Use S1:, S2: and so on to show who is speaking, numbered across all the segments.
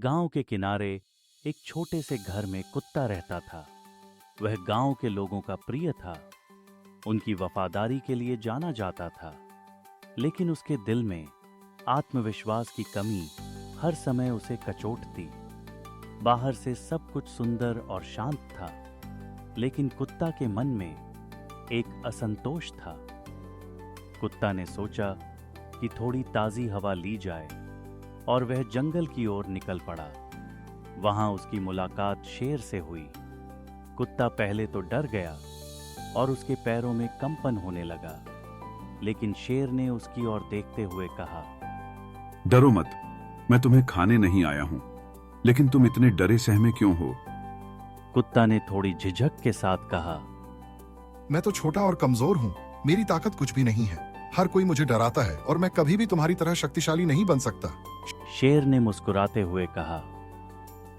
S1: गांव के किनारे एक छोटे से घर में कुत्ता रहता था। वह गांव के लोगों का प्रिय था। उनकी वफादारी के लिए जाना जाता था, लेकिन उसके दिल में आत्मविश्वास की कमी हर समय उसे कचोटती। बाहर से सब कुछ सुंदर और शांत था, लेकिन कुत्ता के मन में एक असंतोष था। कुत्ता ने सोचा कि थोड़ी ताजी हवा ली जाए और वह जंगल की ओर निकल पड़ा। वहां उसकी मुलाकात शेर से हुई। कुत्ता पहले तो डर गया और उसके पैरों में कंपन होने लगा, लेकिन शेर ने उसकी ओर देखते हुए कहा,
S2: डरो मत, मैं तुम्हें खाने नहीं आया हूं, लेकिन तुम इतने डरे सहमे क्यों हो?
S1: कुत्ता ने थोड़ी झिझक के साथ कहा,
S3: मैं तो छोटा और कमजोर हूँ, मेरी ताकत कुछ भी नहीं है। हर कोई मुझे डराता है और मैं कभी भी तुम्हारी तरह शक्तिशाली नहीं बन सकता।
S1: शेर ने मुस्कुराते हुए कहा,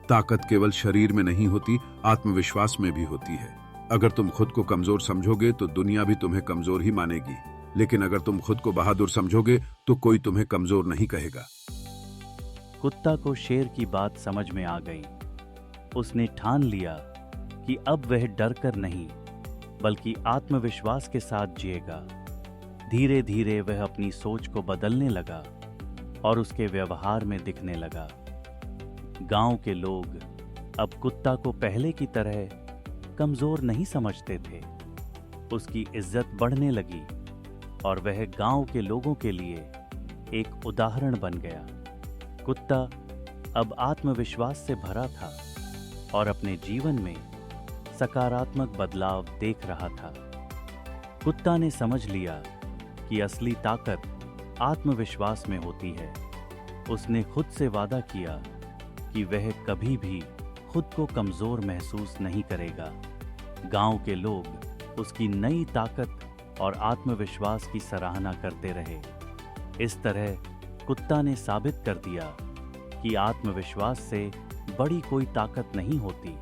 S2: ताकत केवल शरीर में नहीं होती, आत्मविश्वास में भी होती है। अगर तुम खुद को कमजोर समझोगे तो दुनिया भी तुम्हें कमजोर ही मानेगी, लेकिन अगर तुम खुद को बहादुर समझोगे तो कोई तुम्हें कमजोर नहीं कहेगा।
S1: कुत्ता को शेर की बात समझ में आ गई। उसने ठान लिया कि अब वह डरकर नहीं, बल्कि आत्मविश्वास के साथ जिएगा। धीरे धीरे वह अपनी सोच को बदलने लगा और उसके व्यवहार में दिखने लगा। गांव के लोग अब कुत्ता को पहले की तरह कमजोर नहीं समझते थे। उसकी इज्जत बढ़ने लगी और वह गांव के लोगों के लिए एक उदाहरण बन गया। कुत्ता अब आत्मविश्वास से भरा था और अपने जीवन में सकारात्मक बदलाव देख रहा था। कुत्ता ने समझ लिया कि असली ताकत आत्मविश्वास में होती है। उसने खुद से वादा किया कि वह कभी भी खुद को कमजोर महसूस नहीं करेगा। गांव के लोग उसकी नई ताकत और आत्मविश्वास की सराहना करते रहे। इस तरह कुत्ता ने साबित कर दिया कि आत्मविश्वास से बड़ी कोई ताकत नहीं होती।